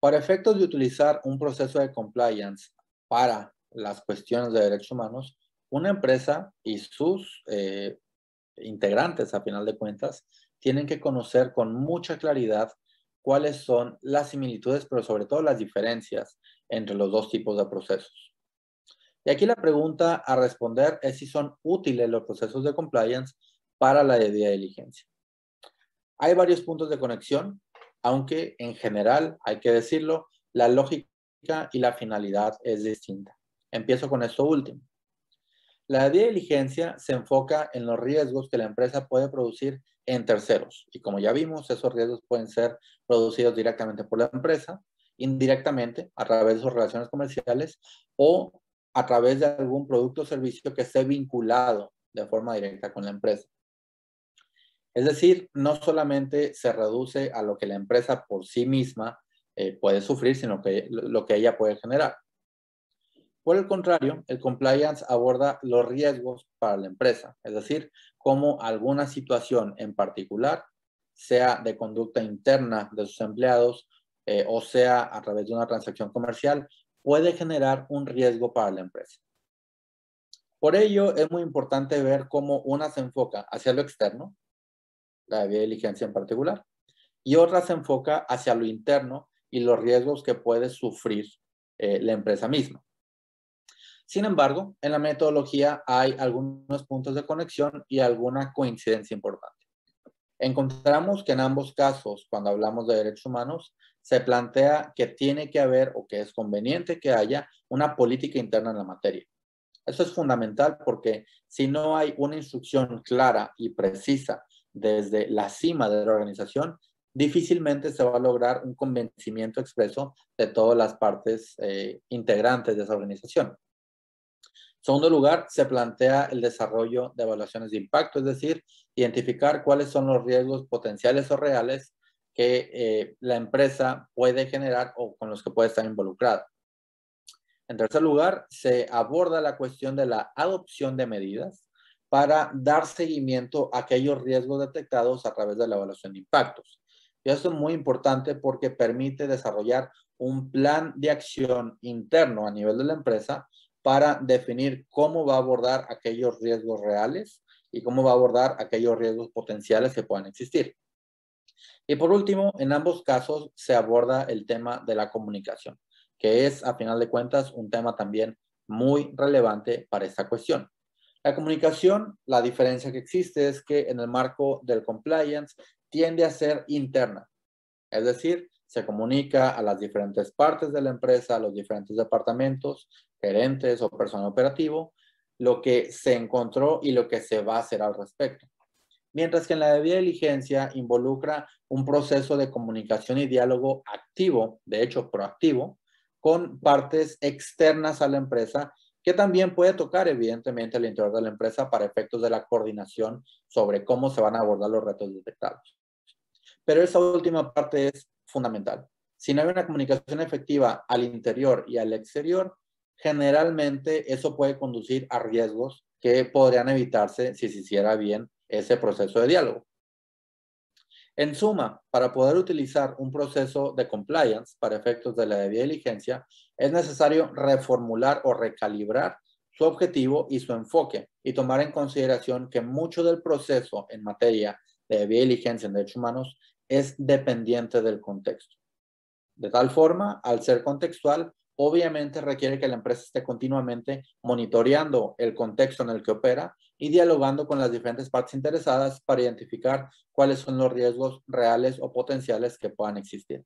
Para efectos de utilizar un proceso de compliance para las cuestiones de derechos humanos, una empresa y sus integrantes, a final de cuentas, tienen que conocer con mucha claridad cuáles son las similitudes, pero sobre todo las diferencias entre los dos tipos de procesos. Y aquí la pregunta a responder es si son útiles los procesos de compliance para la debida diligencia. Hay varios puntos de conexión, aunque en general, hay que decirlo, la lógica y la finalidad es distinta. Empiezo con esto último. La debida diligencia se enfoca en los riesgos que la empresa puede producir en terceros. Y como ya vimos, esos riesgos pueden ser producidos directamente por la empresa, indirectamente a través de sus relaciones comerciales o a través de algún producto o servicio que esté vinculado de forma directa con la empresa. Es decir, no solamente se reduce a lo que la empresa por sí misma puede sufrir, sino que lo que ella puede generar. Por el contrario, el compliance aborda los riesgos para la empresa, es decir, cómo alguna situación en particular, sea de conducta interna de sus empleados o sea a través de una transacción comercial, puede generar un riesgo para la empresa. Por ello, es muy importante ver cómo una se enfoca hacia lo externo, la debida diligencia en particular, y otra se enfoca hacia lo interno y los riesgos que puede sufrir la empresa misma. Sin embargo, en la metodología hay algunos puntos de conexión y alguna coincidencia importante. Encontramos que en ambos casos, cuando hablamos de derechos humanos, se plantea que tiene que haber o que es conveniente que haya una política interna en la materia. Eso es fundamental porque si no hay una instrucción clara y precisa desde la cima de la organización, difícilmente se va a lograr un convencimiento expreso de todas las partes integrantes de esa organización. En segundo lugar, se plantea el desarrollo de evaluaciones de impacto, es decir, identificar cuáles son los riesgos potenciales o reales que la empresa puede generar o con los que puede estar involucrada. En tercer lugar, se aborda la cuestión de la adopción de medidas para dar seguimiento a aquellos riesgos detectados a través de la evaluación de impactos. Y esto es muy importante porque permite desarrollar un plan de acción interno a nivel de la empresa para definir cómo va a abordar aquellos riesgos reales y cómo va a abordar aquellos riesgos potenciales que puedan existir. Y por último, en ambos casos se aborda el tema de la comunicación, que es, a final de cuentas, un tema también muy relevante para esta cuestión. La comunicación, la diferencia que existe es que en el marco del compliance tiende a ser interna, es decir, se comunica a las diferentes partes de la empresa, a los diferentes departamentos, gerentes o personal operativo, lo que se encontró y lo que se va a hacer al respecto. Mientras que en la debida diligencia involucra un proceso de comunicación y diálogo activo, de hecho proactivo, con partes externas a la empresa, que también puede tocar evidentemente el interior de la empresa para efectos de la coordinación sobre cómo se van a abordar los retos detectados. Pero esa última parte es fundamental. Si no hay una comunicación efectiva al interior y al exterior, generalmente eso puede conducir a riesgos que podrían evitarse si se hiciera bien ese proceso de diálogo. En suma, para poder utilizar un proceso de compliance para efectos de la debida diligencia, es necesario reformular o recalibrar su objetivo y su enfoque y tomar en consideración que mucho del proceso en materia de debida diligencia en derechos humanos es dependiente del contexto. De tal forma, al ser contextual, obviamente requiere que la empresa esté continuamente monitoreando el contexto en el que opera y dialogando con las diferentes partes interesadas para identificar cuáles son los riesgos reales o potenciales que puedan existir.